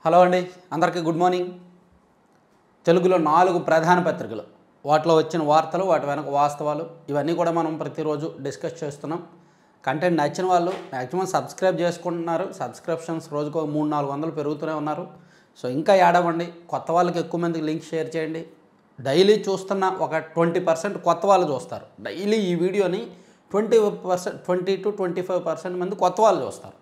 Hello అండి, అందరికీ good morning. తెలుగులో 4 ప్రధాన పత్రికలు, వాటిలో వచ్చిన వార్తలు, వాటి వెనక వాస్తవాలు ఇవన్నీ కూడా మనం ప్రతిరోజు డిస్కస్ చేస్తున్నాం. కంటెంట్ నచ్చిన వాళ్ళు మ్యాక్సిమం సబ్స్క్రైబ్ చేసుకుంటున్నారు. సబ్స్క్రిప్షన్స్ రోజుకు 300-400 పెరుగుతూనే ఉన్నారు. సో ఇంకా యాడ్ అవ్వండి. కొత్త వాళ్ళకి ఎక్కువ మందికి లింక్ షేర్ చేయండి. డైలీ చూస్తున్న ఒక 20% కొత్త వాళ్ళు చూస్తారు. డైలీ ఈ వీడియోని 20-25% మంది కొత్త వాళ్ళు చూస్తారు.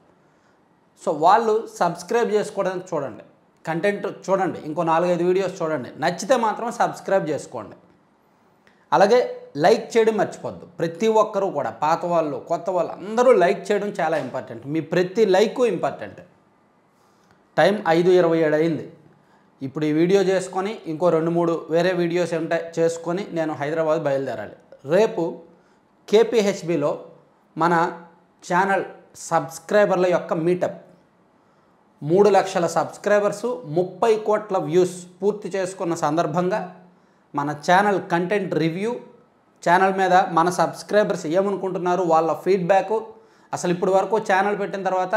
సో వాళ్ళు సబ్స్క్రైబ్ చేసుకోవడానికి చూడండి, కంటెంట్ చూడండి, ఇంకో 4-5 వీడియోస్ చూడండి. నచ్చితే మాత్రం సబ్స్క్రైబ్ చేసుకోండి. అలాగే లైక్ చేయడం మర్చిపోద్దు. ప్రతి ఒక్కరూ కూడా, పాత వాళ్ళు కొత్త వాళ్ళు అందరూ లైక్ చేయడం చాలా ఇంపార్టెంట్. మీ ప్రతి లైకు ఇంపార్టెంట్. టైం 5:27 అయింది. ఇప్పుడు ఈ వీడియో చేసుకొని ఇంకో 2-3 వేరే వీడియోస్ ఉంటాయి చేసుకొని నేను హైదరాబాద్ బయలుదేరాలి. రేపు కేపీహెచ్బిలో మన ఛానల్ సబ్స్క్రైబర్ల యొక్క మీటప్. 3 లక్షల సబ్స్క్రైబర్సు, 30 కోట్ల వ్యూస్ పూర్తి చేసుకున్న సందర్భంగా మన ఛానల్ కంటెంట్ రివ్యూ, ఛానల్ మీద మన సబ్స్క్రైబర్స్ ఏమనుకుంటున్నారు, వాళ్ళ ఫీడ్బ్యాకు. అసలు ఇప్పుడు వరకు ఛానల్ పెట్టిన తర్వాత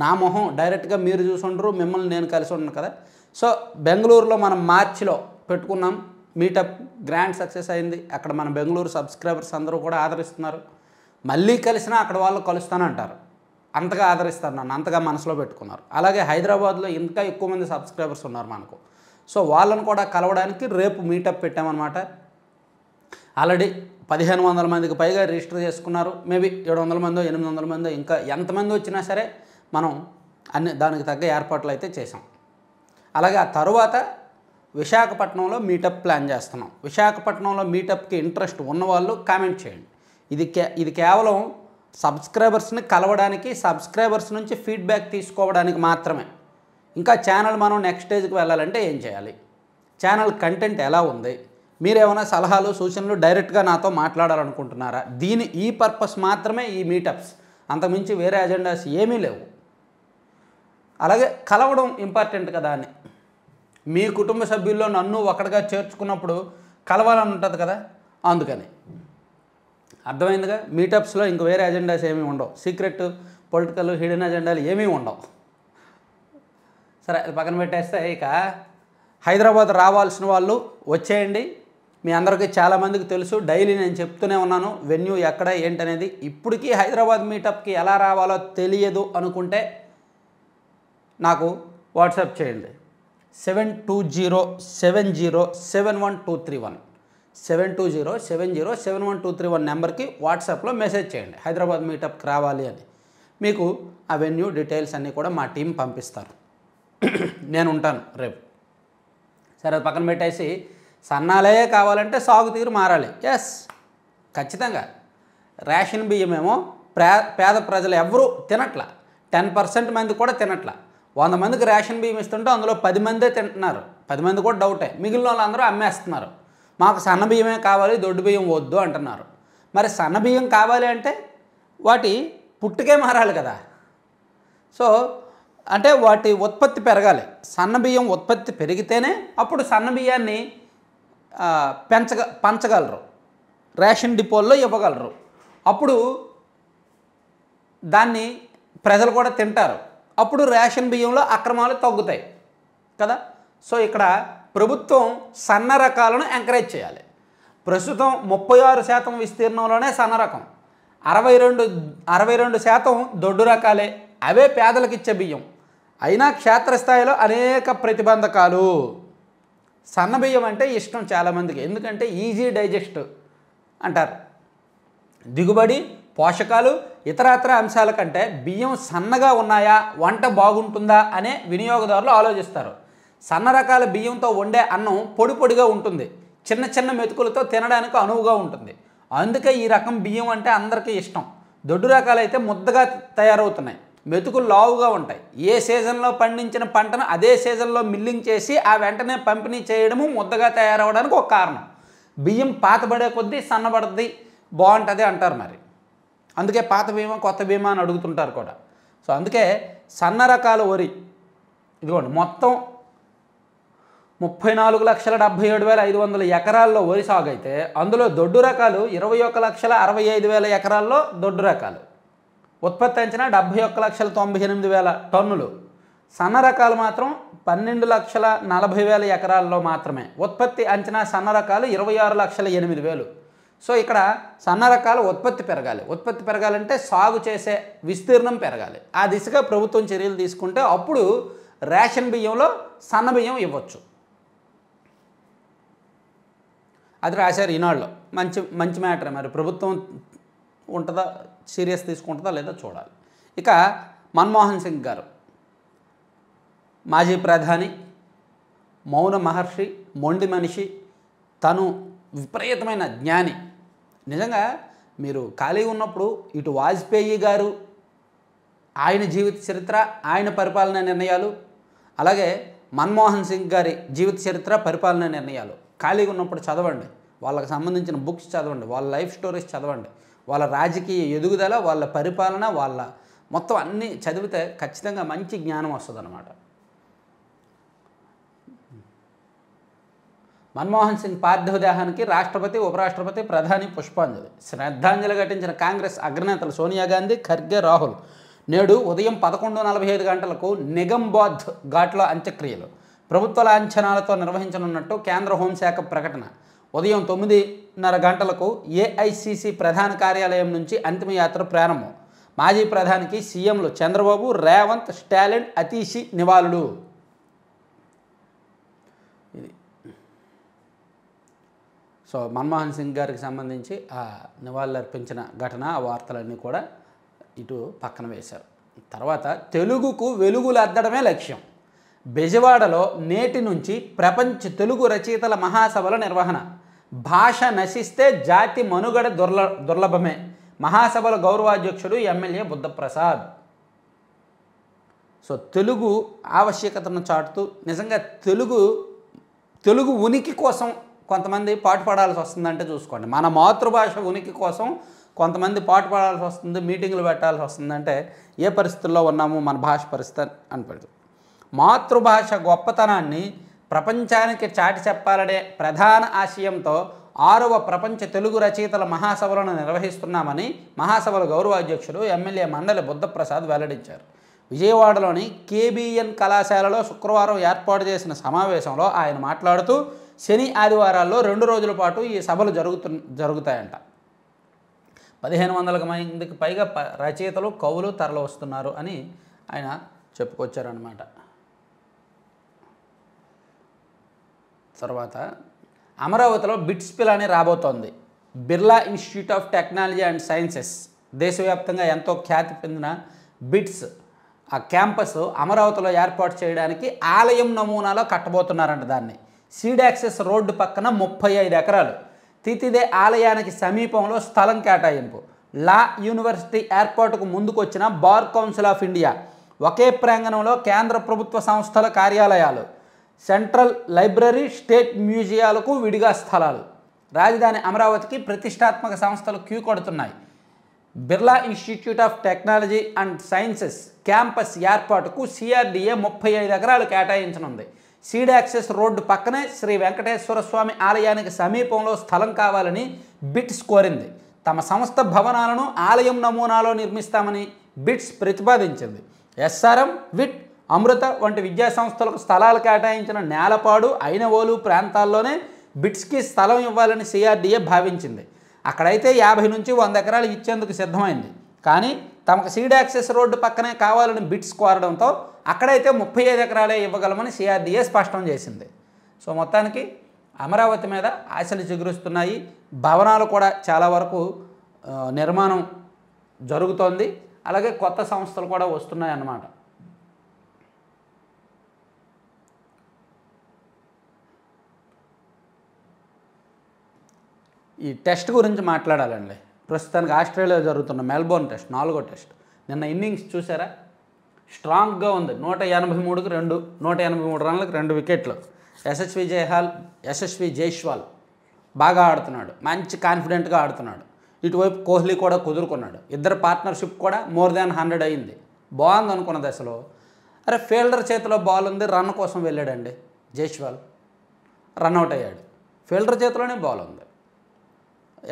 నా మొహం డైరెక్ట్గా మీరు చూసుంటారు, మిమ్మల్ని నేను కలిసి ఉన్నాను కదా. సో బెంగళూరులో మనం మార్చిలో పెట్టుకున్నాం మీటప్, గ్రాండ్ సక్సెస్ అయింది. అక్కడ మన బెంగళూరు సబ్స్క్రైబర్స్ అందరూ కూడా ఆదరిస్తున్నారు. మళ్ళీ కలిసినా అక్కడ వాళ్ళు కలుస్తానంటారు. అంతగా ఆదరిస్తారు నన్ను, అంతగా మనసులో పెట్టుకున్నారు. అలాగే హైదరాబాద్లో ఇంకా ఎక్కువ మంది సబ్స్క్రైబర్స్ ఉన్నారు మనకు. సో వాళ్ళను కూడా కలవడానికి రేపు మీటప్ పెట్టామన్నమాట. ఆల్రెడీ 1500 మందికి పైగా రిజిస్టర్ చేసుకున్నారు. మేబీ 700 మందో 800 మందో ఇంకా ఎంతమంది వచ్చినా సరే మనం దానికి తగ్గ ఏర్పాట్లు అయితే చేసాం. అలాగే ఆ తరువాత విశాఖపట్నంలో మీటప్ ప్లాన్ చేస్తున్నాం. విశాఖపట్నంలో మీటప్కి ఇంట్రెస్ట్ ఉన్నవాళ్ళు కామెంట్ చేయండి. ఇది కేవలం సబ్స్క్రైబర్స్ని కలవడానికి, సబ్స్క్రైబర్స్ నుంచి ఫీడ్బ్యాక్ తీసుకోవడానికి మాత్రమే. ఇంకా ఛానల్ మనం నెక్స్ట్ స్టేజ్కి వెళ్ళాలంటే ఏం చేయాలి, ఛానల్ కంటెంట్ ఎలా ఉంది, మీరేమైనా సలహాలు సూచనలు డైరెక్ట్గా నాతో మాట్లాడాలనుకుంటున్నారా, ఈ పర్పస్ మాత్రమే ఈ మీటప్స్. అంతకుమించి వేరే అజెండాస్ ఏమీ లేవు. అలాగే కలవడం ఇంపార్టెంట్ కదా అని, మీ కుటుంబ సభ్యుల్లో నన్ను ఒకటిగా చేర్చుకున్నప్పుడు కలవాలని ఉంటుంది కదా, అందుకని. అర్థమైందిగా. మీటప్స్లో ఇంక వేరే అజెండాస్ ఏమీ ఉండవు. సీక్రెట్ పొలిటికల్ హిడెన్ అజెండాలు ఏమీ ఉండవు. సరే, అది పక్కన పెట్టేస్తే ఇక హైదరాబాద్ రావాల్సిన వాళ్ళు వచ్చేయండి. మీ అందరికీ చాలామందికి తెలుసు, డైలీ నేను చెప్తూనే ఉన్నాను వెన్యూ ఎక్కడ ఏంటనేది. ఇప్పటికీ హైదరాబాద్ మీటప్కి ఎలా రావాలో తెలియదు అనుకుంటే నాకు వాట్సాప్ చేయండి. 7207071231 7207071231 నెంబర్కి వాట్సాప్లో మెసేజ్ చేయండి, హైదరాబాద్ మీటప్కి రావాలి అని. మీకు ఆ వెన్యూ డీటెయిల్స్ అన్నీ కూడా మా టీం పంపిస్తారు. నేను ఉంటాను రేపు. సరే, అది పక్కన పెట్టేసి సన్నాలే కావాలంటే సాగుతీరు మారాలి. ఎస్, ఖచ్చితంగా. రేషన్ బియ్యమేమో పేద ప్రజలు ఎవరూ తినట్లా. 10% మంది కూడా తినట్లా. 100 మందికి రేషన్ బియ్యం ఇస్తుంటే అందులో 10 మందే తింటున్నారు. 10 మంది కూడా డౌటే. మిగిలిన వాళ్ళందరూ అమ్మేస్తున్నారు. మాకు సన్న బియ్యమే కావాలి, దొడ్డు బియ్యం వద్దు అంటున్నారు. మరి సన్న బియ్యం కావాలి అంటే వాటి పుట్టుకే మారాలి కదా. సో అంటే వాటి ఉత్పత్తి పెరగాలి. సన్న బియ్యం ఉత్పత్తి పెరిగితేనే అప్పుడు సన్న బియ్యాన్ని పంచగలరు, రేషన్ డిపోల్లో ఇవ్వగలరు. అప్పుడు దాన్ని ప్రజలు కూడా తింటారు. అప్పుడు రేషన్ బియ్యంలో అక్రమాలు తగ్గుతాయి కదా. సో ఇక్కడ ప్రభుత్వం సన్న రకాలను ఎంకరేజ్ చేయాలి. ప్రస్తుతం 36% విస్తీర్ణంలోనే సన్న రకం, 62% దొడ్డు రకాలే. అవే పేదలకు ఇచ్చే బియ్యం. అయినా క్షేత్రస్థాయిలో అనేక ప్రతిబంధకాలు. సన్న బియ్యం అంటే ఇష్టం చాలామందికి, ఎందుకంటే ఈజీ డైజెస్ట్ అంటారు. దిగుబడి, పోషకాలు, ఇతరత్ర అంశాల కంటే బియ్యం సన్నగా ఉన్నాయా, వంట బాగుంటుందా అనే వినియోగదారులు ఆలోచిస్తారు. సన్న రకాల బియ్యంతో వండే అన్నం పొడి పొడిగా ఉంటుంది, చిన్న చిన్న మెతుకులతో తినడానికి అనువుగా ఉంటుంది. అందుకే ఈ రకం బియ్యం అంటే అందరికీ ఇష్టం. దొడ్డు రకాలైతే ముద్దగా తయారవుతున్నాయి, మెతుకులు లావుగా ఉంటాయి. ఏ సీజన్లో పండించిన పంటను అదే సీజన్లో మిల్లింగ్ చేసి ఆ వెంటనే పంపిణీ చేయడము ముద్దగా తయారవడానికి ఒక కారణం. బియ్యం పాతబడే కొద్దీ సన్నబడుద్ది, బాగుంటుంది అంటారు. మరి అందుకే పాత బీమా కొత్త బీమా అని అడుగుతుంటారు కూడా. సో అందుకే సన్న రకాల వరి ఇదిగోండి, మొత్తం 34,77,500 ఎకరాల్లో వరి సాగు అయితే అందులో దొడ్డు రకాలు 21,65,000 ఎకరాల్లో దొడ్డు రకాలు. ఉత్పత్తి అంచనా 71,98,000 టన్నులు. సన్న రకాలు మాత్రం 12,40,000 ఎకరాల్లో మాత్రమే. ఉత్పత్తి అంచనా సన్న రకాలు 26,08,000. సో ఇక్కడ సన్న రకాల ఉత్పత్తి పెరగాలి. ఉత్పత్తి పెరగాలంటే సాగు చేసే విస్తీర్ణం పెరగాలి. ఆ దిశగా ప్రభుత్వం చర్యలు తీసుకుంటే అప్పుడు రేషన్ బియ్యంలో సన్న బియ్యం ఇవ్వచ్చు. అది రాశారు ఈనాడులో. మంచి మంచి మ్యాటర్. మరి ప్రభుత్వం ఉంటుందా, సీరియస్ తీసుకుంటుందా లేదా చూడాలి. ఇక మన్మోహన్ సింగ్ గారు మాజీ ప్రధాని, మౌన మహర్షి, మొండి మనిషి, తను విపరీతమైన జ్ఞాని. నిజంగా మీరు ఖాళీగా ఉన్నప్పుడు ఇటు వాజ్పేయి గారు ఆయన జీవిత చరిత్ర, ఆయన పరిపాలనా నిర్ణయాలు, అలాగే మన్మోహన్ సింగ్ గారి జీవిత చరిత్ర, పరిపాలనా నిర్ణయాలు ఖాళీగా ఉన్నప్పుడు చదవండి. వాళ్ళకి సంబంధించిన బుక్స్ చదవండి, వాళ్ళ లైఫ్ స్టోరీస్ చదవండి, వాళ్ళ రాజకీయ ఎదుగుదల, వాళ్ళ పరిపాలన, వాళ్ళ మొత్తం అన్నీ చదివితే ఖచ్చితంగా మంచి జ్ఞానం వస్తుందన్నమాట. మన్మోహన్ సింగ్ పార్థివ దేహానికి రాష్ట్రపతి, ఉపరాష్ట్రపతి, ప్రధాని పుష్పాంజలి. శ్రద్ధాంజలి ఘటించిన కాంగ్రెస్ అగ్రనేతలు సోనియా గాంధీ, ఖర్గే, రాహుల్. నేడు ఉదయం 11:45 గంటలకు నిగంబోధ్ ఘాట్లో అంత్యక్రియలు ప్రభుత్వ లాంఛనాలతో నిర్వహించనున్నట్టు కేంద్ర హోంశాఖ ప్రకటన. ఉదయం 9:30 గంటలకు ఏఐసిసి ప్రధాన కార్యాలయం నుంచి అంతిమయాత్ర ప్రారంభం. మాజీ ప్రధానికి సీఎంలు చంద్రబాబు, రేవంత్, స్టాలిన్, అతీషి నివాళులు. ఇది సో మన్మోహన్ సింగ్ గారికి సంబంధించి ఆ నివాళులు అర్పించిన ఘటన, ఆ వార్తలన్నీ కూడా ఇటు పక్కన వేశారు. తర్వాత తెలుగుకు వెలుగులు అద్దడమే లక్ష్యం. బెజవాడలో నేటి నుంచి ప్రపంచ తెలుగు రచయితల మహాసభల నిర్వహణ. భాష నశిస్తే జాతి మనుగడ దుర్లభమే. మహాసభల గౌరవాధ్యక్షుడు ఎమ్మెల్యే బుద్ధప్రసాద్. సో తెలుగు ఆవశ్యకతను చాటుతూ నిజంగా తెలుగు ఉనికి కోసం కొంతమంది పాటుపడాల్సి వస్తుందంటే చూసుకోండి. మన మాతృభాష ఉనికి కోసం కొంతమంది పాటుపడాల్సి వస్తుంది, మీటింగులు పెట్టాల్సి వస్తుందంటే ఏ పరిస్థితుల్లో ఉన్నాము, మన భాష పరిస్థితి అనిపెడుతుంది. మాతృభాష గొప్పతనాన్ని ప్రపంచానికి చాటి చెప్పాలనే ప్రధాన ఆశయంతో 6వ ప్రపంచ తెలుగు రచయితల మహాసభలను నిర్వహిస్తున్నామని మహాసభల గౌరవాధ్యక్షుడు ఎమ్మెల్యే మండలి బుద్ధప్రసాద్ వెల్లడించారు. విజయవాడలోని కేబిఎన్ కళాశాలలో శుక్రవారం ఏర్పాటు చేసిన సమావేశంలో ఆయన మాట్లాడుతూ శని, ఆదివారాల్లో 2 రోజుల పాటు ఈ సభలు జరుగుతాయంట. 1500 మందికి పైగా రచయితలు, కవులు తరలి వస్తున్నారు అని ఆయన చెప్పుకొచ్చారన్నమాట. తర్వాత అమరావతిలో బిట్స్ పిల్ అని రాబోతోంది. Birla institute of technology and sciences, దేశవ్యాప్తంగా ఎంతో ఖ్యాతి పొందిన బిట్స్ ఆ క్యాంపస్ అమరావతిలో ఏర్పాటు చేయడానికి ఆలయం నమూనాలో కట్టబోతున్నారంట. దాన్ని సీడ్ యాక్సెస్ రోడ్డు పక్కన 35 ఎకరాలు, తితిదే ఆలయానికి సమీపంలో స్థలం కేటాయింపు. లా యూనివర్సిటీ ఏర్పాటుకు ముందుకొచ్చిన బార్ కౌన్సిల్ ఆఫ్ ఇండియా, ఒకే ప్రాంగణంలో కేంద్ర ప్రభుత్వ సంస్థల కార్యాలయాలు, సెంట్రల్ లైబ్రరీ, స్టేట్ మ్యూజియాలకు విడిగా స్థలాలు. రాజధాని అమరావతికి ప్రతిష్టాత్మక సంస్థలు క్యూ కొడుతున్నాయి. Birla institute of technology and sciences campus ఏర్పాటుకు సిఆర్డీఏ 35 ఎకరాలు కేటాయించనుంది. సీడ్ యాక్సెస్ రోడ్డు పక్కనే శ్రీ వెంకటేశ్వర స్వామి ఆలయానికి సమీపంలో స్థలం కావాలని బిట్స్ కోరింది. తమ సంస్థ భవనాలను ఆలయం నమూనాలో నిర్మిస్తామని బిట్స్ ప్రతిపాదించింది. ఎస్ఆర్ఎం, విట్, అమృత వంటి విద్యా సంస్థలకు స్థలాలు కేటాయించిన నేలపాడు, ఐనవోలు ప్రాంతాల్లోనే బిట్స్కి స్థలం ఇవ్వాలని సిఆర్డీఏ భావించింది. అక్కడైతే 50 నుంచి 100 ఎకరాలు ఇచ్చేందుకు సిద్ధమైంది. కానీ తమకు సీడ్ యాక్సెస్ రోడ్డు పక్కనే కావాలని బిట్స్ కోరడంతో అక్కడైతే 35 ఎకరాలే ఇవ్వగలమని సిఆర్డీఏ స్పష్టం చేసింది. సో మొత్తానికి అమరావతి మీద ఆశలు చిగురుస్తున్నాయి. భవనాలు కూడా చాలా వరకు నిర్మాణం జరుగుతోంది. అలాగే కొత్త సంస్థలు కూడా వస్తున్నాయి అన్నమాట. ఈ టెస్ట్ గురించి మాట్లాడాలండి. ప్రస్తుతానికి ఆస్ట్రేలియాలో జరుగుతున్న మెల్బోర్న్ టెస్ట్, 4వ టెస్ట్. నిన్న ఇన్నింగ్స్ చూసారా? స్ట్రాంగ్గా ఉంది. 183కి 2, 183 రన్లకు 2 వికెట్లు. యశస్వి జైస్వాల్ బాగా ఆడుతున్నాడు, మంచి కాన్ఫిడెంట్గా ఆడుతున్నాడు. ఇటువైపు కోహ్లీ కూడా కుదురుకున్నాడు. ఇద్దరు పార్ట్నర్షిప్ కూడా మోర్ దాన్ 100 అయింది. బాగుంది అనుకున్న దశలో అరే ఫీల్డర్ చేతిలో బాల్ ఉంది, రన్ కోసం వెళ్ళాడండి జైస్వాల్, రన్అట్ అయ్యాడు. ఫీల్డర్ చేతిలోనే బాల్ ఉంది,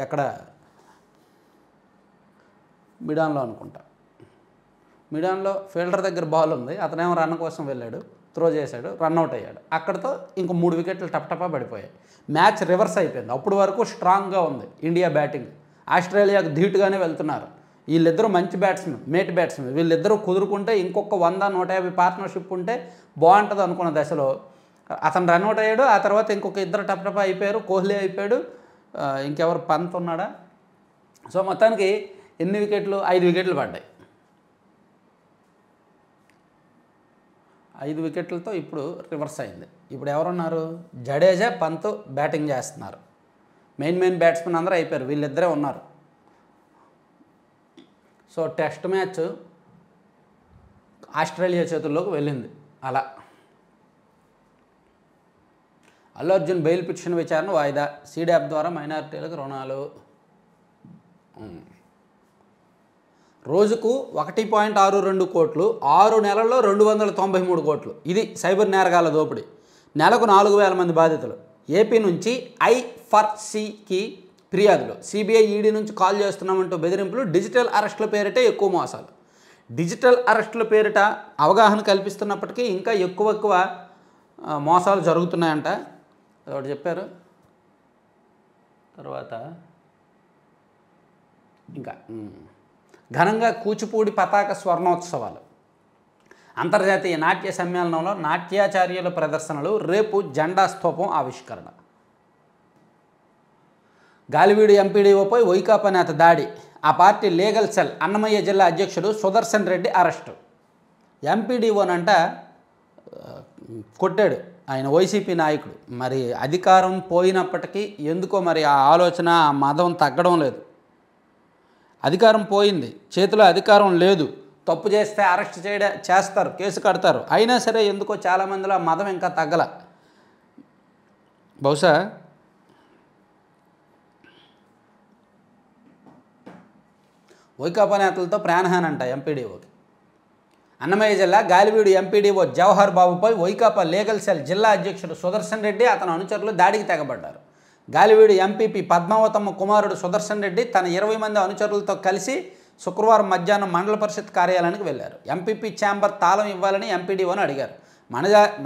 ఎక్కడ మిడాన్లో అనుకుంటా. మిడాన్లో ఫీల్డర్ దగ్గర బాల్ ఉంది, అతనేమో రన్ కోసం వెళ్ళాడు, త్రో చేశాడు, రన్అట్ అయ్యాడు. అక్కడితో ఇంకో 3 వికెట్లు టపటపా పడిపోయాయి. మ్యాచ్ రివర్స్ అయిపోయింది. అప్పుడు వరకు స్ట్రాంగ్గా ఉంది ఇండియా బ్యాటింగ్, ఆస్ట్రేలియాకు ధీటుగానే వెళ్తున్నారు. వీళ్ళిద్దరూ మంచి బ్యాట్స్మెన్, మేటి బ్యాట్స్మెన్, వీళ్ళిద్దరూ కుదురుకుంటే ఇంకొక 100-150 పార్ట్నర్షిప్ ఉంటే బాగుంటుంది అనుకున్న దశలో అతను రన్అట్ అయ్యాడు. ఆ తర్వాత ఇంకొక ఇద్దరు టపటపా అయిపోయారు, కోహ్లీ అయిపోయాడు, ఇంకెవరు పంత్ ఉన్నాడా. సో మొత్తానికి ఎన్ని వికెట్లు, 5 వికెట్లు పడ్డాయి. 5 వికెట్లతో ఇప్పుడు రివర్స్ అయింది. ఇప్పుడు ఎవరున్నారు, జడేజా, పంత్ బ్యాటింగ్ చేస్తున్నారు. మెయిన్ బ్యాట్స్మెన్ అందరూ అయిపోయారు, వీళ్ళిద్దరే ఉన్నారు. సో టెస్ట్ మ్యాచ్ ఆస్ట్రేలియా చేతుల్లోకి వెళ్ళింది. అలా అల్లు అర్జున్ బెయిల్ పిటిషన్ విచారణ వాయిదా, సీడాప్ ద్వారా మైనారిటీలకు రుణాలు. రోజుకు 1.62 కోట్లు, 6 నెలల్లో 293 కోట్లు. ఇది సైబర్ నేరగాల దోపిడీ. నెలకు 4,000 మంది బాధితులు. ఏపీ నుంచి I4Cకి ఫిర్యాదులు. సిబిఐ, ఈడీ నుంచి కాల్ చేస్తున్నామంటూ బెదిరింపులు. డిజిటల్ అరెస్టుల పేరిటే ఎక్కువ మోసాలు. డిజిటల్ అరెస్టుల పేరిట అవగాహన కల్పిస్తున్నప్పటికీ ఇంకా ఎక్కువ మోసాలు జరుగుతున్నాయంట. ఒకటి చెప్పారు. తర్వాత ఇంకా ఘనంగా కూచిపూడి పతాక స్వర్ణోత్సవాలు. అంతర్జాతీయ నాట్య సమ్మేళనంలో నాట్యాచార్యుల ప్రదర్శనలు. రేపు జెండా స్తూపం ఆవిష్కరణ. గాలివీడు ఎంపీడీఓపై వైకాపా నేత దాడి. ఆ పార్టీ లీగల్ సెల్ అన్నమయ్య జిల్లా అధ్యక్షుడు సుదర్శన్ రెడ్డి అరెస్టు. ఎంపీడీఓనంట కొట్టాడు ఆయన, వైసీపీ నాయకుడు. మరి అధికారం పోయినప్పటికీ ఎందుకో మరి ఆ ఆలోచన, ఆ మదం తగ్గడం లేదు. అధికారం పోయింది, చేతిలో అధికారం లేదు. తప్పు చేస్తే అరెస్ట్ చేస్తారు, కేసు కడతారు. అయినా సరే ఎందుకో చాలామందిలో ఆ మదం ఇంకా తగ్గల. బహుశా వైకాపా నేతలతో ప్రాణహాని అంట ఎంపీడీఓకి. అన్నమయ్య జిల్లా గాలివీడు ఎంపీడీఓ జవహర్ బాబుపై వైకాపా లీగల్ సెల్ జిల్లా అధ్యక్షుడు సుదర్శన్ రెడ్డి, అతని అనుచరులు దాడికి తెగబడ్డారు. గాలివీడు ఎంపీపీ పద్మావతమ్మ కుమారుడు సుదర్శన్ రెడ్డి తన 20 మంది అనుచరులతో కలిసి శుక్రవారం మధ్యాహ్నం మండల పరిషత్ కార్యాలయానికి వెళ్లారు. ఎంపీపీ ఛాంబర్ తాళం ఇవ్వాలని ఎంపీడీఓని అడిగారు.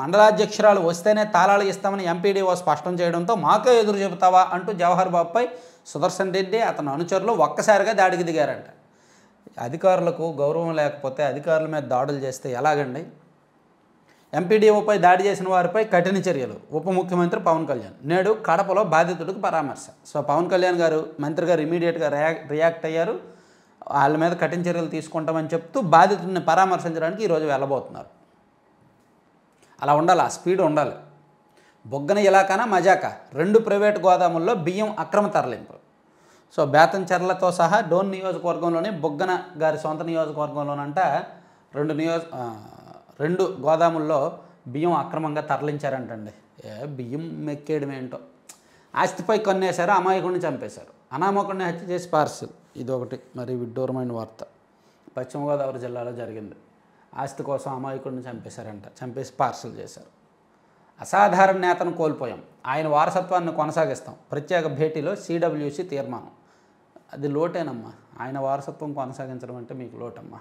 మండలాధ్యక్షురాలు వస్తేనే తాళాలు ఇస్తామని ఎంపీడీఓ స్పష్టం చేయడంతో మాకే ఎదురు చెబుతావా అంటూ జవహర్ బాబుపై సుదర్శన్ రెడ్డి, అతని అనుచరులు ఒక్కసారిగా దాడికి దిగారంట. అధికారులకు గౌరవం లేకపోతే అధికారుల మీద దాడులు చేస్తే ఎలాగండి? ఎంపీడీఓపై దాడి చేసిన వారిపై కఠిన చర్యలు. ఉప ముఖ్యమంత్రి పవన్ కళ్యాణ్ నేడు కడపలో బాధితుడికి పరామర్శ. సో పవన్ కళ్యాణ్ గారు, మంత్రి గారు ఇమీడియట్గా రియాక్ట్ అయ్యారు. వాళ్ళ మీద కఠిన చర్యలు తీసుకుంటామని చెప్తూ బాధితుడిని పరామర్శించడానికి ఈరోజు వెళ్ళబోతున్నారు. అలా ఉండాలి, ఆ స్పీడ్ ఉండాలి. బొగ్గన ఇలాకాన మజాక 2 ప్రైవేటు గోదాముల్లో బియ్యం అక్రమ తరలింపు. సో బేతంచెర్లతో సహా డోన్ నియోజకవర్గంలోని బొగ్గన గారి సొంత నియోజకవర్గంలోనంట 2 గోదాముల్లో బియ్యం అక్రమంగా తరలించారంటండి. బియ్యం మెక్కేయడం ఏంటో. ఆస్తిపై కన్నేశారు, అమాయకుడిని చంపేశారు. అనామకుడిని హత్య చేసి పార్సిల్. ఇదొకటి మరి విడ్డూరమైన వార్త. పశ్చిమ గోదావరి జిల్లాలో జరిగింది. ఆస్తి కోసం అమాయకుడిని చంపేశారంట, చంపేసి పార్సిల్ చేశారు. అసాధారణ నేతను కోల్పోయాం, ఆయన వారసత్వాన్ని కొనసాగిస్తాం. ప్రత్యేక భేటీలో CWC తీర్మానం. అది లోటేనమ్మా, ఆయన వారసత్వం కొనసాగించడం అంటే మీకు లోటమ్మా.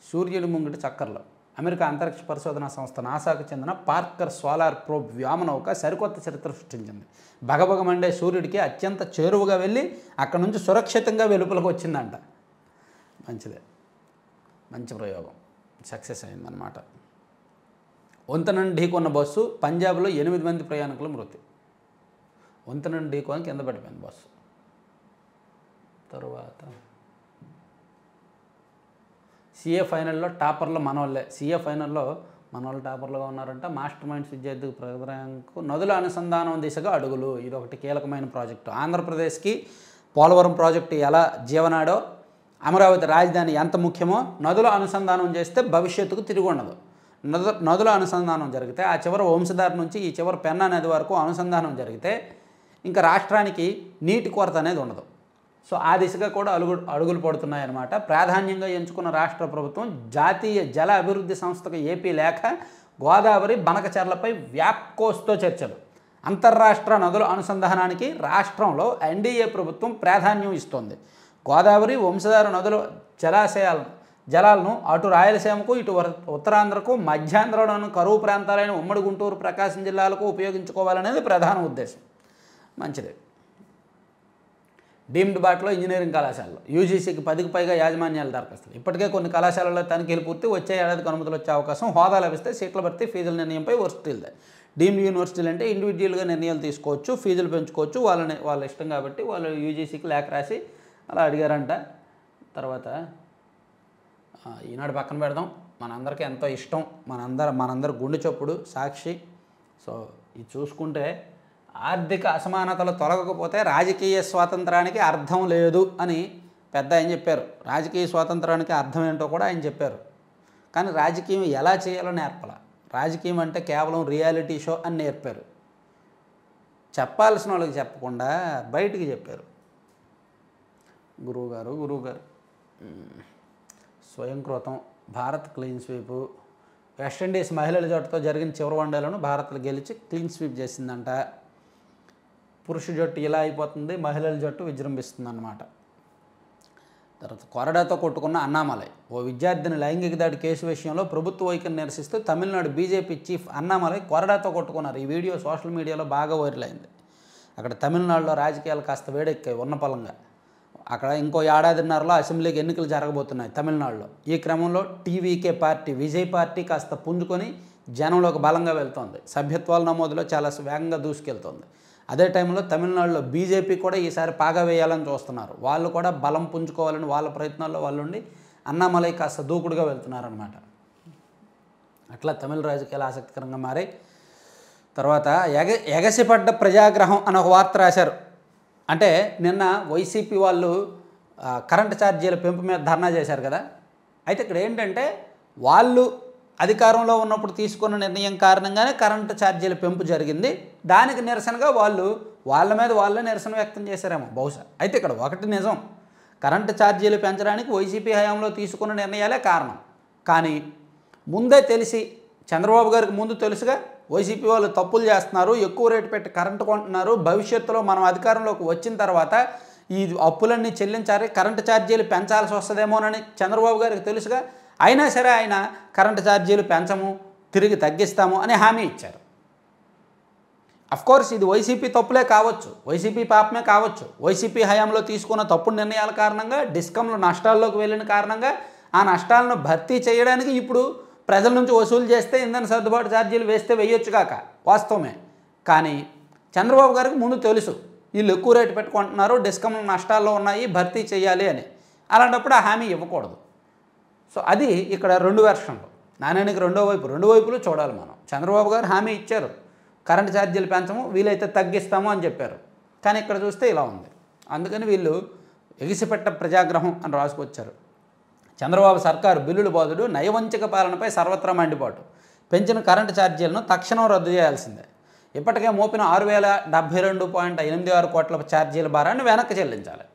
సూర్యుడి ముంగిటి చక్కర్లో అమెరికా అంతరిక్ష పరిశోధనా సంస్థ నాసాకు చెందిన పార్కర్ సోలార్ ప్రోబ్ వ్యోమనౌక సరికొత్త చరిత్ర సృష్టించింది. బగబగమండే సూర్యుడికి అత్యంత చేరువుగా వెళ్ళి అక్కడి నుంచి సురక్షితంగా వెలుపలకు వచ్చిందంట. మంచిదే, మంచి ప్రయోగం, సక్సెస్ అయిందన్నమాట. వంతెనను ఢీకొన్న బస్సు. పంజాబ్లో 8 మంది ప్రయాణికులు మృతి. వంతెనను ఢీకొని కింద పడిపోయింది బస్సు. తర్వాత CA ఫైనల్లో టాపర్లు మనోళ్ళే. CA ఫైనల్లో మనోళ్ళు టాపర్లుగా ఉన్నారంట. మాస్టర్ మైండ్స్ విద్యార్థికి ప్రధానకు నదుల అనుసంధానం దిశగా అడుగులు. ఇది ఒకటి కీలకమైన ప్రాజెక్టు. ఆంధ్రప్రదేశ్కి పోలవరం ప్రాజెక్టు ఎలా జీవనాడో, అమరావతి రాజధాని ఎంత ముఖ్యమో, నదుల అనుసంధానం చేస్తే భవిష్యత్తుకు తిరిగి ఉండదు. నదుల అనుసంధానం జరిగితే ఆ చివరి వంశధార నుంచి ఈ చివరి పెన్నా నది వరకు అనుసంధానం జరిగితే ఇంకా రాష్ట్రానికి నీటి కొరత అనేది ఉండదు. సో ఆ దిశగా కూడా అడుగులు పడుతున్నాయన్నమాట. ప్రాధాన్యంగా ఎంచుకున్న రాష్ట్ర ప్రభుత్వం జాతీయ జల అభివృద్ధి సంస్థకు ఏపీ లేఖ. గోదావరి బనకచెర్లపై వ్యాప్కోస్తో చర్చలు. అంతర్రాష్ట్ర నదుల అనుసంధానానికి రాష్ట్రంలో ఎన్డీఏ ప్రభుత్వం ప్రాధాన్యం ఇస్తోంది. గోదావరి, వంశధార నదుల జలాశయాలను జలాలను అటు రాయలసీమకు ఇటు ఉత్తరాంధ్రకు మధ్యాంధ్రలోని కరువు ప్రాంతాలైన ఉమ్మడి గుంటూరు ప్రకాశం జిల్లాలకు ఉపయోగించుకోవాలనేది ప్రధాన ఉద్దేశం. మంచిది. డీమ్డ్ బాటలో ఇంజనీరింగ్ కళాశాలలో యూజీసీకి 10కి పైగా యాజమాన్యాలు దరఖాస్తులు. ఇప్పటికే కొన్ని కళాశాలల్లో తనిఖీలు పూర్తి, వచ్చే ఏడాదికి అనుమతులు వచ్చే అవకాశం. హోదా లభిస్తే సీట్ల భర్తీ, ఫీజుల నిర్ణయంపై వర్సిటీలదే. డీమ్డ్ యూనివర్సిటీలు అంటే ఇండివిజువల్గా నిర్ణయాలు తీసుకోవచ్చు, ఫీజులు పెంచుకోవచ్చు, వాళ్ళ ఇష్టం కాబట్టి వాళ్ళు యూజీసీకి లేఖ రాసి అలా అడిగారంట. తర్వాత ఈనాడు పక్కన పెడదాం, మనందరికీ ఎంతో ఇష్టం, మనందరి గుండె చప్పుడు సాక్షి. సో ఇది చూసుకుంటే ఆర్థిక అసమానతలు తొలగకపోతే రాజకీయ స్వాతంత్రానికి అర్థం లేదు అని పెద్ద ఆయన చెప్పారు. రాజకీయ స్వాతంత్రానికి అర్థం ఏంటో కూడా ఆయన చెప్పారు. కానీ రాజకీయం ఎలా చేయాలో నేర్పాల. రాజకీయం అంటే కేవలం రియాలిటీ షో అని నేర్పారు. చెప్పాల్సిన వాళ్ళకి చెప్పకుండా బయటికి చెప్పారు. గురువుగారు స్వయంకృతం. Bharat clean sweep. వెస్టిండీస్ మహిళల జట్టుతో జరిగిన చివరి వన్డేలను భారత్లో గెలిచి క్లీన్ స్వీప్ చేసిందంట. పురుష జట్టు ఇలా అయిపోతుంది, మహిళల జట్టు విజృంభిస్తుందన్నమాట. తర్వాత కొరడాతో కొట్టుకున్న అన్నామలై. ఓ విద్యార్థిని లైంగిక దాడి కేసు విషయంలో ప్రభుత్వ వైఖరిని నిరసిస్తూ తమిళనాడు బీజేపీ చీఫ్ అన్నామలై కొరడాతో కొట్టుకున్నారు. ఈ వీడియో సోషల్ మీడియాలో బాగా వైరల్ అయింది. అక్కడ తమిళనాడులో రాజకీయాలు కాస్త వేడెక్కాయి ఉన్నపలంగా. అక్కడ ఇంకో ఏడాదిన్నరలో అసెంబ్లీకి ఎన్నికలు జరగబోతున్నాయి తమిళనాడులో. ఈ క్రమంలో టీవీకే పార్టీ, విజయ్ పార్టీ కాస్త పుంజుకొని జనంలోకి బలంగా వెళ్తోంది. సభ్యత్వాల నమోదులో చాలా వేగంగా దూసుకెళ్తోంది. అదే టైంలో తమిళనాడులో బీజేపీ కూడా ఈసారి పాగా వేయాలని చూస్తున్నారు. వాళ్ళు కూడా బలం పుంజుకోవాలని వాళ్ళ ప్రయత్నాల్లో వాళ్ళు ఉండి అన్నామలై కాస్త దూకుడుగా వెళ్తున్నారనమాట. అట్లా తమిళ రాజకీయాలు ఆసక్తికరంగా మారాయి. తర్వాత ఎగసిపడ్డ ప్రజాగ్రహం అని ఒక వార్త రాశారు. అంటే నిన్న వైసీపీ వాళ్ళు కరెంటు ఛార్జీల పెంపు మీద ధర్నా చేశారు కదా. అయితే ఇక్కడ ఏంటంటే వాళ్ళు అధికారంలో ఉన్నప్పుడు తీసుకున్న నిర్ణయం కారణంగానే కరెంటు ఛార్జీల పెంపు జరిగింది. దానికి నిరసనగా వాళ్ళ మీద వాళ్ళే నిరసన వ్యక్తం చేశారేమో బహుశా. అయితే ఇక్కడ ఒకటి నిజం, కరెంటు ఛార్జీలు పెంచడానికి వైసీపీ హయాంలో తీసుకున్న నిర్ణయాలే కారణం. కానీ ముందే తెలిసి, చంద్రబాబు గారికి ముందు తెలుసుగా వైసీపీ వాళ్ళు తప్పులు చేస్తున్నారు, ఎక్కువ రేటు పెట్టి కరెంటు కొంటున్నారు, భవిష్యత్తులో మనం అధికారంలోకి వచ్చిన తర్వాత ఈ అప్పులన్నీ చెల్లించాలి, కరెంటు ఛార్జీలు పెంచాల్సి వస్తుందేమోనని చంద్రబాబు గారికి తెలుసుగా. అయినా సరే ఆయన కరెంటు ఛార్జీలు పెంచము, తిరిగి తగ్గిస్తాము అని హామీ ఇచ్చారు. అఫ్కోర్స్ ఇది వైసీపీ తప్పులే కావచ్చు, వైసీపీ పాపమే కావచ్చు. వైసీపీ హయాంలో తీసుకున్న తప్పుడు నిర్ణయాల కారణంగా డిస్కంలు నష్టాల్లోకి వెళ్ళిన కారణంగా ఆ నష్టాలను భర్తీ చేయడానికి ఇప్పుడు ప్రజల నుంచి వసూలు చేస్తే ఇంధన సర్దుబాటు ఛార్జీలు వేస్తే వేయొచ్చు కాక వాస్తవమే. కానీ చంద్రబాబు గారికి ముందు తెలుసు వీళ్ళు ఎక్కువ రేటు పెట్టుకుంటున్నారు, డిస్కంలు నష్టాల్లో ఉన్నాయి, భర్తీ చేయాలి అని. అలాంటప్పుడు ఆ హామీ ఇవ్వకూడదు. సో అది ఇక్కడ రెండు వెర్షన్లు, నాణ్యానికి రెండు వైపులు చూడాలి మనం. చంద్రబాబు గారు హామీ ఇచ్చారు, కరెంటు ఛార్జీలు పెంచము, వీలైతే తగ్గిస్తాము అని చెప్పారు. కానీ ఇక్కడ చూస్తే ఇలా ఉంది. అందుకని వీళ్ళు ఎగిసిపెట్ట ప్రజాగ్రహం అని రాసుకొచ్చారు. చంద్రబాబు సర్కారు బిల్లుల బాధుడు, నయవంచక పాలనపై సర్వత్రా మండిపాటు. పెంచిన కరెంటు ఛార్జీలను తక్షణం రద్దు చేయాల్సిందే. ఇప్పటికే మోపిన 6072.86 కోట్ల ఛార్జీల భారాన్ని వెనక్కి చెల్లించాలి.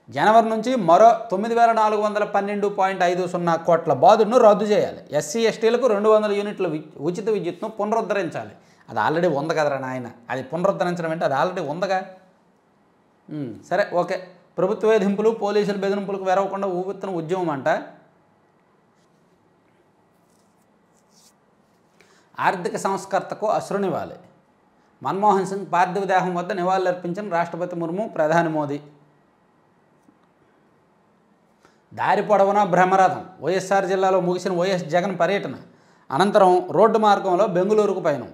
జనవరి నుంచి మరో 9412.50 కోట్ల బాధుడును రద్దు చేయాలి. ఎస్సీ ఎస్టీలకు 200 యూనిట్ల ఉచిత విద్యుత్ను పునరుద్ధరించాలి. అది ఆల్రెడీ ఉంది కదరా నాయన, అది పునరుద్ధరించడం అంటే అది ఆల్రెడీ ఉందగా. సరే ఓకే. ప్రభుత్వ వేధింపులు, పోలీసుల బెదిరింపులకు వెరవకుండా ఊపెత్తున ఉద్యమం అంట. ఆర్థిక సంస్కర్తకు అశ్రునివ్వాలి. మన్మోహన్ సింగ్ పార్థివ దేహం వద్ద నివాళులర్పించిన రాష్ట్రపతి ముర్ము, ప్రధాని మోదీ. దారి పొడవునా బ్రహ్మరథం. వైఎస్ఆర్ జిల్లాలో ముగిసిన వైఎస్ జగన్ పర్యటన అనంతరం రోడ్డు మార్గంలో బెంగుళూరుకు పయనం.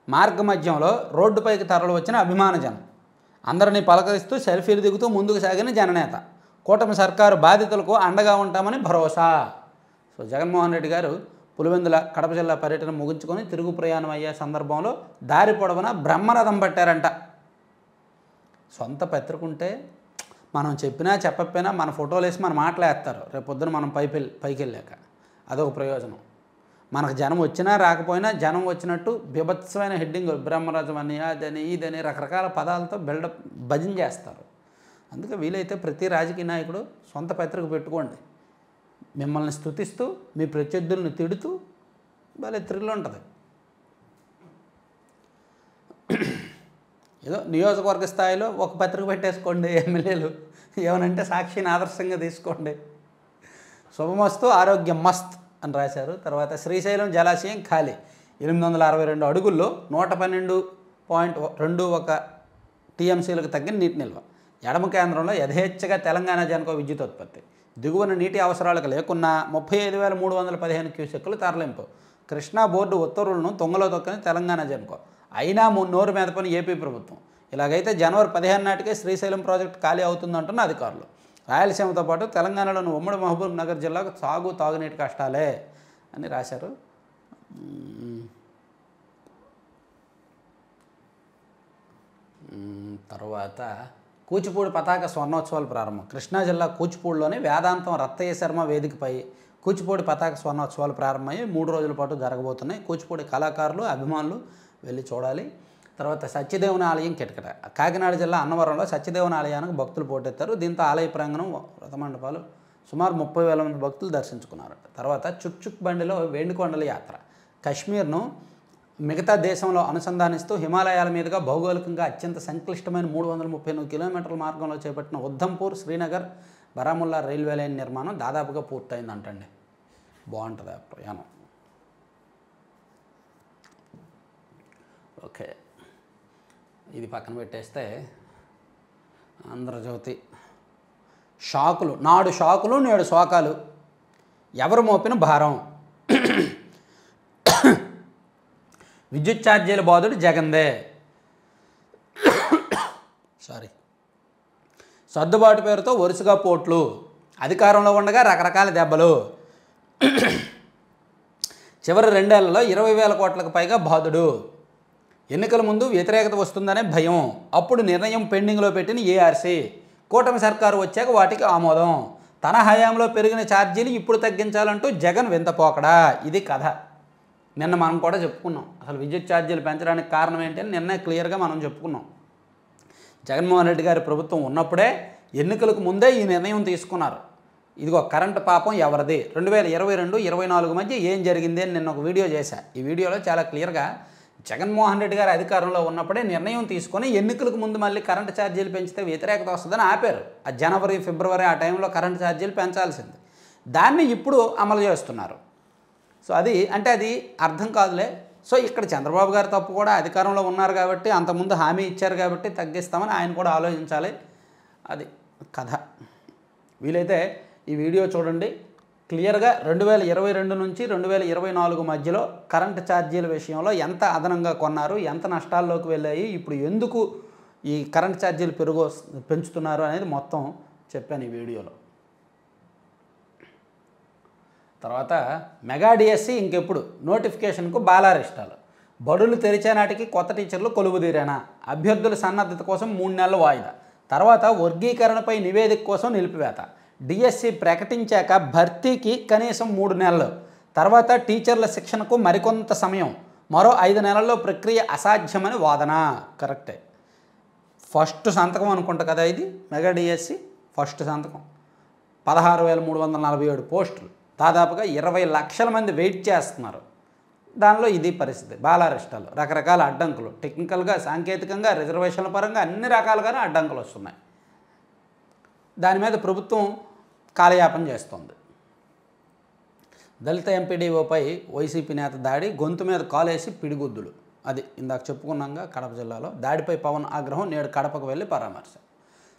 మార్గ మధ్యంలో రోడ్డుపైకి తరలి వచ్చిన అభిమాన జనం. అందరినీ పలకరిస్తూ సెల్ఫీలు దిగుతూ ముందుకు సాగిన జననేత. కూటమి సర్కారు బాధితులకు అండగా ఉంటామని భరోసా. సో జగన్మోహన్ రెడ్డి గారు పులివెందుల కడప జిల్లా పర్యటన ముగించుకొని తిరుగు ప్రయాణం అయ్యే సందర్భంలో దారి పొడవున బ్రహ్మరథం పట్టారంట. సొంత పత్రికుంటే మనం చెప్పినా చెప్పకపోయినా మన ఫోటోలు వేసి మన మాట్లాడేస్తారు రేపు పొద్దున మనం పైకి వెళ్ళాక. అదొక ప్రయోజనం. మనకు జనం వచ్చినా రాకపోయినా జనం వచ్చినట్టు బీభత్సమైన హెడ్డింగ్, బ్రహ్మరథం అని, అదని ఇదని రకరకాల పదాలతో బిల్డప్ భజన చేస్తారు. అందుకే వీలైతే ప్రతి రాజకీయ నాయకుడు సొంత పత్రిక పెట్టుకోండి. మిమ్మల్ని స్తుతిస్తూ మీ ప్రత్యర్థులను తిడుతూ భలే థ్రిల్ ఉంటుంది. ఏదో నియోజకవర్గ స్థాయిలో ఒక పత్రిక పెట్టేసుకోండి, ఎమ్మెల్యేలు ఏమనంటే సాక్షిని ఆదర్శంగా తీసుకోండి. శుభమస్తు ఆరోగ్యం మస్త్ అని రాశారు. తర్వాత శ్రీశైలం జలాశయం ఖాళీ 862 అడుగుల్లో 112.21 టీఎంసీలకు తగ్గిన నీటి నిల్వ. ఎడమ కేంద్రంలో యథేచ్ఛగా తెలంగాణ జనకో విద్యుత్ ఉత్పత్తి. దిగువన నీటి అవసరాలకు లేకున్నా 35,315 క్యూసెక్కులు తరలింపు. కృష్ణా బోర్డు ఉత్తర్వులను తొంగలో తొక్కని తెలంగాణ జనకో. అయినా నోరు మీద పని ఏపీ ప్రభుత్వం. ఇలాగైతే జనవరి 15 నాటికే శ్రీశైలం ప్రాజెక్టు ఖాళీ అవుతుందంటున్న అధికారులు. రాయలసీమతో పాటు తెలంగాణలోని ఉమ్మడి మహబూబ్ నగర్ జిల్లాకు తాగునీటి కష్టాలే అని రాశారు. తర్వాత కూచిపూడి పతాక స్వర్ణోత్సవాలు ప్రారంభం. కృష్ణా జిల్లా కూచిపూడిలోని వేదాంతం రత్తయ్య శర్మ వేదికపై కూచిపూడి పతాక స్వర్ణోత్సవాలు ప్రారంభమయ్యి 3 రోజుల పాటు జరగబోతున్నాయి. కూచిపూడి కళాకారులు అభిమానులు వెళ్ళి చూడాలి. తర్వాత సత్యదేవుని ఆలయం కిటకట. కాకినాడ జిల్లా అన్నవరంలో సత్యదేవుని ఆలయానికి భక్తులు పోటెత్తారు. దీంతో ఆలయ ప్రాంగణం వ్రతమండపాలు సుమారు 30,000 మంది భక్తులు దర్శించుకున్నారట. తర్వాత చుక్చుక్ బండిలో వేండుకొండల యాత్ర. కశ్మీర్ను మిగతా దేశంలో అనుసంధానిస్తూ హిమాలయాల మీదుగా భౌగోళికంగా అత్యంత సంక్లిష్టమైన 338 కిలోమీటర్ల మార్గంలో చేపట్టిన ఉద్ధంపూర్ శ్రీనగర్ బరాముల్లా రైల్వే లైన్ నిర్మాణం దాదాపుగా పూర్తయిందంటండి. బాగుంటుంది ఆ ప్రయాణం. ఓకే, ఇది పక్కన పెట్టేస్తే ఆంధ్రజ్యోతి షాకులు. నాడు షాకులు నేడు శోకాలు. ఎవరు మోపిన భారం. విద్యుత్ ఛార్జీల బాధుడు జగందే. సర్దుబాటు పేరుతో వరుసగా పోట్లు. అధికారంలో ఉండగా రకరకాల దెబ్బలు. చివరి 2 ఏళ్లలో 20,000 కోట్లకు పైగా బాధుడు. ఎన్నికల ముందు వ్యతిరేకత వస్తుందనే భయం. అప్పుడు నిర్ణయం పెండింగ్లో పెట్టిన ఏఆర్సీ. కూటమి సర్కారు వచ్చాక వాటికి ఆమోదం. తన హయాంలో పెరిగిన ఛార్జీలు ఇప్పుడు తగ్గించాలంటూ జగన్ వింతపోకడా. ఇది కథ. నిన్న మనం కూడా చెప్పుకున్నాం అసలు విద్యుత్ ఛార్జీలు పెంచడానికి కారణం ఏంటి అని. నిన్న క్లియర్గా మనం చెప్పుకున్నాం. జగన్మోహన్ రెడ్డి గారి ప్రభుత్వం ఉన్నప్పుడే ఎన్నికలకు ముందే ఈ నిర్ణయం తీసుకున్నారు. ఇదిగో కరెంటు పాపం ఎవరిది. 2022-24 మధ్య ఏం జరిగింది అని నిన్న ఒక వీడియో చేశా. ఈ వీడియోలో చాలా క్లియర్గా జగన్మోహన్ రెడ్డి గారు అధికారంలో ఉన్నప్పుడే నిర్ణయం తీసుకొని ఎన్నికలకు ముందు మళ్ళీ కరెంటు ఛార్జీలు పెంచితే వ్యతిరేకత వస్తుందని ఆపారు. ఆ జనవరి ఫిబ్రవరి ఆ టైంలో కరెంటు ఛార్జీలు పెంచాల్సింది. దాన్ని ఇప్పుడు అమలు చేస్తున్నారు. సో అది అర్థం కాదులే. సో ఇక్కడ చంద్రబాబు గారు తప్పు కూడా. అధికారంలో ఉన్నారు కాబట్టి అంతకుముందు హామీ ఇచ్చారు కాబట్టి తగ్గిస్తామని ఆయన కూడా ఆలోచించాలి. అది కథ. వీలైతే ఈ వీడియో చూడండి. క్లియర్గా 2022 నుంచి 2024 మధ్యలో కరెంటు ఛార్జీల విషయంలో ఎంత అదనంగా కొన్నారు, ఎంత నష్టాల్లోకి వెళ్ళాయి, ఇప్పుడు ఎందుకు ఈ కరెంటు ఛార్జీలు పెంచుతున్నారు అనేది మొత్తం చెప్పాను ఈ వీడియోలో. తర్వాత మెగా డిఎస్సి ఇంకెప్పుడు నోటిఫికేషన్కు బాలారిష్టాలు. బడులు తెరిచే నాటికి కొత్త టీచర్లు కొలువుదీరేనా. అభ్యర్థుల సన్నద్ధత కోసం 3 నెలల వాయిదా. తర్వాత వర్గీకరణపై నివేదిక కోసం నిలిపివేత. డిఎస్సి ప్రకటించాక భర్తీకి కనీసం 3 నెలలు. తర్వాత టీచర్ల శిక్షణకు మరికొంత సమయం. మరో 5 నెలల్లో ప్రక్రియ అసాధ్యమని వాదన. కరెక్టే. ఫస్ట్ సంతకం అనుకుంటా కదా ఇది మెగా డిఎస్సి. ఫస్ట్ సంతకం 16,347 పోస్టులు. దాదాపుగా 20 లక్షల మంది వెయిట్ చేస్తున్నారు. దానిలో ఇది పరిస్థితి. బాలారిష్టాలు, రకరకాల అడ్డంకులు, టెక్నికల్గా సాంకేతికంగా రిజర్వేషన్ల పరంగా అన్ని రకాలుగానే అడ్డంకులు వస్తున్నాయి. దాని మీద ప్రభుత్వం కాలయాపన చేస్తోంది. దళిత ఎంపీడీఓపై వైసీపీ నేత దాడి. గొంతు మీద కాలేసి పిడిగుద్దులు. అది ఇందాక చెప్పుకున్నాగా కడప జిల్లాలో. దాడిపై పవన్ ఆగ్రహం. నేడు కడపకు వెళ్ళి పరామర్శ.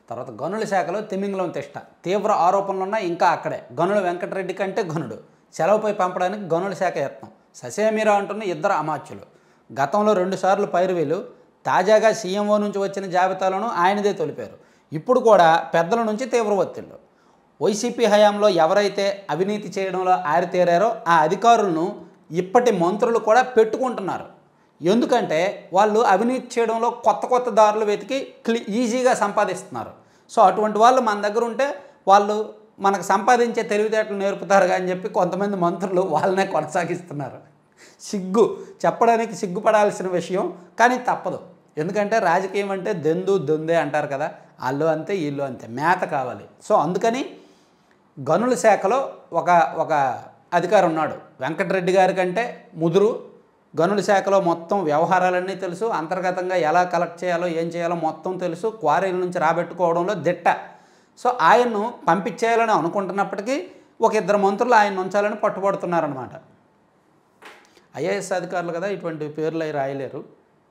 తర్వాత గనుల శాఖలో తిమింగలం తిష్ట. తీవ్ర ఆరోపణలున్నా ఇంకా అక్కడే. గనుల వెంకటరెడ్డి కంటే గనుడు. సెలవుపై పంపడానికి గనుల శాఖ యత్నం. ససేమిరా అంటున్న 2 అమాత్యులు. గతంలో 2 సార్లు పైరువీలు. తాజాగా సీఎంఓ నుంచి వచ్చిన జాబితాలను ఆయనదే తొలిపారు. ఇప్పుడు కూడా పెద్దల నుంచి తీవ్ర ఒత్తిళ్లు. వైసీపీ హయాంలో ఎవరైతే అవినీతి చేయడంలో ఆరితేరారో ఆ అధికారులను ఇప్పటి మంత్రులు కూడా పెట్టుకుంటున్నారు. ఎందుకంటే వాళ్ళు అవినీతి చేయడంలో కొత్త దారులు వెతికి ఈజీగా సంపాదిస్తున్నారు. సో అటువంటి వాళ్ళు మన దగ్గర ఉంటే వాళ్ళు మనకు సంపాదించే తెలివితేటలు నేర్పుతారు అని చెప్పి కొంతమంది మంత్రులు వాళ్ళనే కొనసాగిస్తున్నారు. చెప్పడానికి సిగ్గుపడాల్సిన విషయం, కానీ తప్పదు. ఎందుకంటే రాజకీయం అంటే దొందే అంటారు కదా. వాళ్ళు అంతే వీళ్ళు అంతే, మేత కావాలి. సో అందుకని గనుల శాఖలో ఒక అధికారి ఉన్నాడు. వెంకటరెడ్డి గారి కంటే ముదురు. గనుల శాఖలో మొత్తం వ్యవహారాలన్నీ తెలుసు. అంతర్గతంగా ఎలా కలెక్ట్ చేయాలో ఏం చేయాలో మొత్తం తెలుసు. క్వారీల నుంచి రాబెట్టుకోవడంలో దిట్ట. సో ఆయన్ను పంపించేయాలని అనుకుంటున్నప్పటికీ ఒక ఇద్దరు మంత్రులు ఆయన ఉంచాలని పట్టుబడుతున్నారనమాట. ఐఏఎస్ అధికారులు కదా, ఇటువంటి పేర్లు అవి రాయలేరు.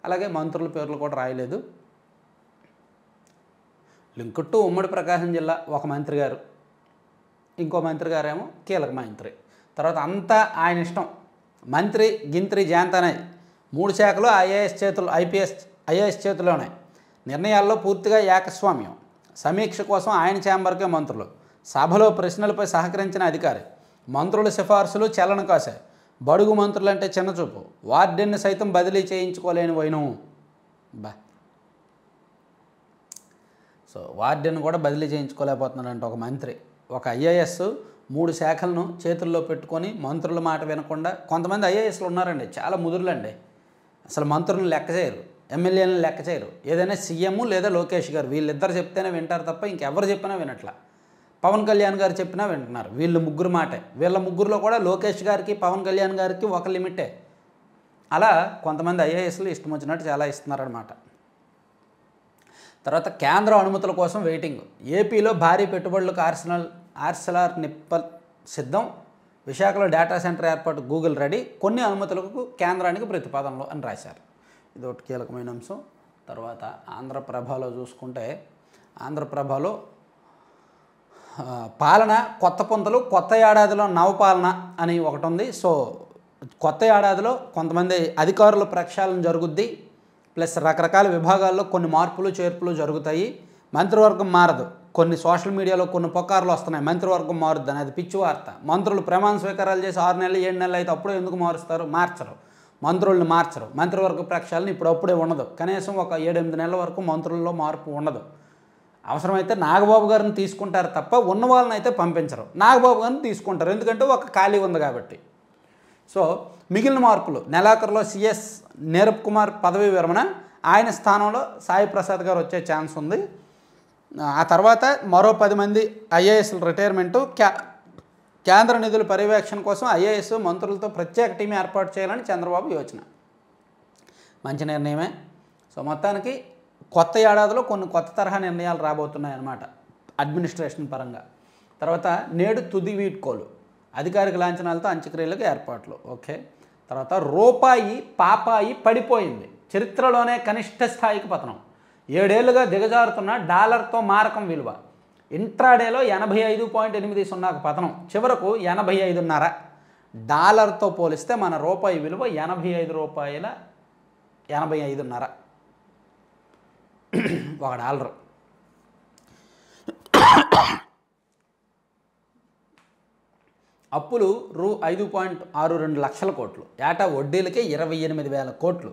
అలాగే మంత్రుల పేర్లు కూడా రాయలేదు. లింక్ టు ఉమ్మడి ప్రకాశం జిల్లా ఒక మంత్రి గారు, ఇంకో మంత్రి గారేమో కీలక మంత్రి. తర్వాత అంతా ఆయన ఇష్టం. మంత్రి గింత్రి జాంతనే 3 శాఖలు ఐఏఎస్ చేతుల్లో ఉన్నాయి. నిర్ణయాల్లో పూర్తిగా ఏకస్వామ్యం. సమీక్ష కోసం ఆయన ఛాంబర్కే మంత్రులు. సభలో ప్రశ్నలపై సహకరించిన అధికారి. మంత్రుల సిఫార్సులు చెల్లను కాశాయి. బడుగు మంత్రులంటే చిన్నచూపు. వార్డెన్ని సైతం బదిలీ చేయించుకోలేని వైనం. సో వార్డెన్ కూడా బదిలీ చేయించుకోలేకపోతున్నాడంట ఒక మంత్రి. ఒక ఐఏఎస్ 3 శాఖలను చేతుల్లో పెట్టుకొని మంత్రుల మాట వినకుండా. కొంతమంది ఐఏఎస్లు ఉన్నారండి, చాలా ముదురులండి, అసలు మంత్రులను లెక్క చేయరు, ఎమ్మెల్యేలను లెక్క చేయరు. ఏదైనా సీఎం లేదా లోకేష్ గారు వీళ్ళిద్దరు చెప్తేనే వింటారు తప్ప ఇంకెవరు చెప్పినా వినట్లా. పవన్ కళ్యాణ్ గారు చెప్పినా వింటున్నారు. వీళ్ళు ముగ్గురు మాటే. వీళ్ళ ముగ్గురులో కూడా లోకేష్ గారికి పవన్ కళ్యాణ్ గారికి ఒక లిమిటే. అలా కొంతమంది ఐఏఎస్లు ఇష్టం వచ్చినట్టు చాలా ఇస్తున్నారన్నమాట. తర్వాత కేంద్ర అనుమతుల కోసం వెయిటింగ్. ఏపీలో భారీ పెట్టుబడులకు ఆర్సెలర్ నిప్పల్ సిద్ధం. విశాఖలో డేటా సెంటర్ ఏర్పాటు గూగుల్ రెడీ. కొన్ని అనుమతులకు కేంద్రానికి ప్రతిపాదనలు అని రాశారు. ఇది ఒకటి కీలకమైన అంశం. తర్వాత ఆంధ్రప్రభలో చూసుకుంటే, ఆంధ్రప్రభలో పాలన కొత్త పుంతలు, కొత్త ఏడాదిలో నవపాలన అని ఒకటి ఉంది. సో కొత్త ఏడాదిలో కొంతమంది అధికారుల ప్రక్షాళన జరుగుద్ది, ప్లస్ రకరకాల విభాగాల్లో కొన్ని మార్పులు చేర్పులు జరుగుతాయి. మంత్రివర్గం మారదు. కొన్ని సోషల్ మీడియాలో కొన్ని పుకార్లు వస్తున్నాయి, మంత్రివర్గం మారుద్దని. అది పిచ్చి వార్త. మంత్రులు ప్రమాణ స్వీకారాలు చేసి 6 నెలలు 7 నెలలు అయితే అప్పుడే ఎందుకు మారుస్తారు? మార్చరు. మంత్రులను మార్చరు. మంత్రివర్గ ప్రక్షాళన ఇప్పుడు అప్పుడే ఉండదు. కనీసం ఒక 7-8 నెలల వరకు మంత్రుల్లో మార్పు ఉండదు. అవసరమైతే నాగబాబు గారిని తీసుకుంటారు తప్ప ఉన్న వాళ్ళని అయితే పంపించరు. నాగబాబు గారిని తీసుకుంటారు, ఎందుకంటే ఒక ఖాళీ ఉంది కాబట్టి. సో మిగిలిన మార్పులు, నెలాఖరులో సిఎస్ నీరబ్ కుమార్ పదవీ విరమణ, ఆయన స్థానంలో సాయి ప్రసాద్ గారు వచ్చే ఛాన్స్ ఉంది. ఆ తర్వాత మరో 10 మంది ఐఏఎస్ల రిటైర్మెంటు. కేంద్ర నిధుల పర్యవేక్షణ కోసం ఐఏఎస్ మంత్రులతో ప్రత్యేక టీం ఏర్పాటు చేయాలని చంద్రబాబు యోచన. మంచి నిర్ణయమే. సో మొత్తానికి కొత్త ఏడాదిలో కొన్ని కొత్త తరహా నిర్ణయాలు రాబోతున్నాయి అన్నమాట అడ్మినిస్ట్రేషన్ పరంగా. తర్వాత నేడు తుది వీడ్కోలు. అధికారిక లాంఛనాలతో అంత్యక్రియలకు ఏర్పాట్లు. ఓకే. తర్వాత రూపాయి పాపాయి పడిపోయింది. చరిత్రలోనే కనిష్ట స్థాయికి పతనం. 7 ఏళ్లుగా దిగజారుతున్న డాలర్తో మారకం విలువ. ఇంట్రాడేలో 85.80కు పతనం. చివరకు 85.5. డాలర్తో పోలిస్తే మన రూపాయి విలువ 85 రూపాయల 85.5. ఒక డాలరు. అప్పులు రూ. 5.62 లక్షల కోట్లు. ఏటా వడ్డీలకే 28,000 కోట్లు.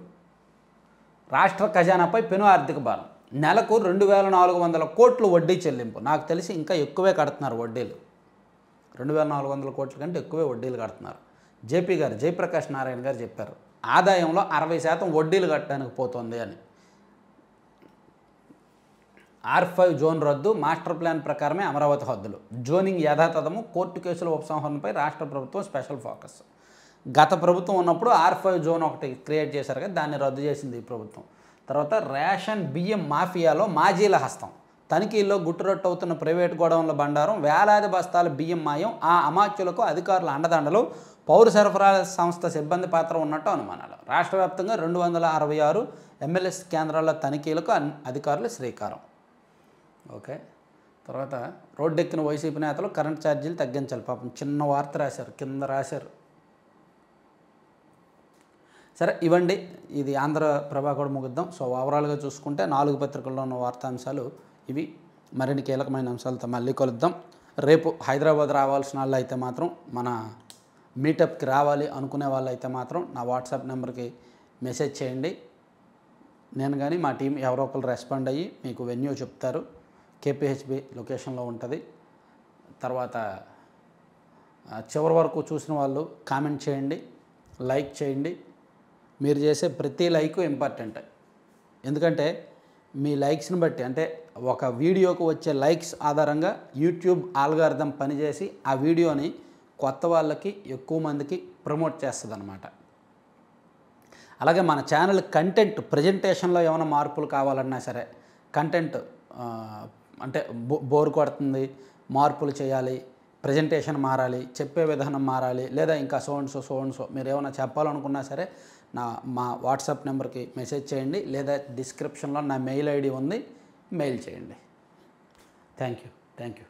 రాష్ట్ర ఖజానాపై పెను ఆర్థిక భారం. నెలకు 2,400 కోట్లు వడ్డీ చెల్లింపు. నాకు తెలిసి ఇంకా ఎక్కువే కడుతున్నారు వడ్డీలు. 2,400 కోట్ల కంటే ఎక్కువే వడ్డీలు కడుతున్నారు. జేపీ గారు, జయప్రకాష్ నారాయణ గారు చెప్పారు, ఆదాయంలో 60% వడ్డీలు కట్టడానికి పోతుంది అని. R5 జోన్ రద్దు. మాస్టర్ ప్లాన్ ప్రకారమే అమరావతి హద్దులు. జోనింగ్ యథాతథము. కోర్టు కేసుల ఉపసంహరణపై రాష్ట్ర ప్రభుత్వం స్పెషల్ ఫోకస్. గత ప్రభుత్వం ఉన్నప్పుడు R5 జోన్ ఒకటి క్రియేట్ చేశారు కదా, దాన్ని రద్దు చేసింది ఈ ప్రభుత్వం. తర్వాత రేషన్ బియ్యం మాఫియాలో మాజీల హస్తం. తనిఖీల్లో గుట్టురట్టు అవుతున్న ప్రైవేట్ గోడౌన్ల బండారం. వేలాది బస్తాల బియ్యం మాయం. ఆ అమాత్యులకు అధికారుల అండదండలు. పౌర సరఫరాల సంస్థ సిబ్బంది పాత్ర ఉన్నట్టు అనుమానాలు. రాష్ట్ర వ్యాప్తంగా 266 MLS కేంద్రాల తనిఖీలకు అధికారులు శ్రీకారం. ఓకే. తర్వాత రోడ్డెక్కిన వైసీపీ నేతలు కరెంట్ ఛార్జీలు తగ్గించాలి. పాపం చిన్న వార్త రాశారు, కింద రాశారు. సరే ఇవ్వండి, ఇది ఆంధ్రప్రభ కూడా ముగిద్దాం. సో ఓవరాల్గా చూసుకుంటే 4 పత్రికల్లో ఉన్న వార్తాంశాలు ఇవి. మరిన్ని కీలకమైన అంశాలతో మళ్ళీ కలుద్దాం. రేపు హైదరాబాద్ రావాల్సిన వాళ్ళు అయితే మాత్రం, మన మీటప్కి రావాలి అనుకునే వాళ్ళు అయితే మాత్రం నా వాట్సాప్ నెంబర్కి మెసేజ్ చేయండి. నేను కానీ మా టీం ఎవరో ఒకరు రెస్పాండ్ అయ్యి మీకు వెన్యూ చెప్తారు. KPHB లొకేషన్లో ఉంటుంది. తర్వాత చివరి వరకు చూసిన వాళ్ళు కామెంట్ చేయండి, లైక్ చేయండి. మీరు చేసే ప్రతి లైకు ఇంపార్టెంట్. ఎందుకంటే మీ లైక్స్ని బట్టి, అంటే ఒక వీడియోకు వచ్చే లైక్స్ ఆధారంగా యూట్యూబ్ ఆల్గారిథం పనిచేసి ఆ వీడియోని కొత్త వాళ్ళకి, ఎక్కువ మందికి ప్రమోట్ చేస్తుంది అన్నమాట. అలాగే మన ఛానల్ కంటెంట్ ప్రజెంటేషన్లో ఏమైనా మార్పులు కావాలన్నా సరే, కంటెంట్ అంటే బోర్ కొడుతుంది, మార్పులు చేయాలి, ప్రజెంటేషన్ మారాలి, చెప్పే విధానం మారాలి, లేదా ఇంకా సో అండ్ సో మీరు ఏమైనా చెప్పాలనుకున్నా సరే మా వాట్సాప్ నెంబర్కి మెసేజ్ చేయండి, లేదా డిస్క్రిప్షన్లో నా మెయిల్ ఐడి ఉంది, మెయిల్ చేయండి. Thank you.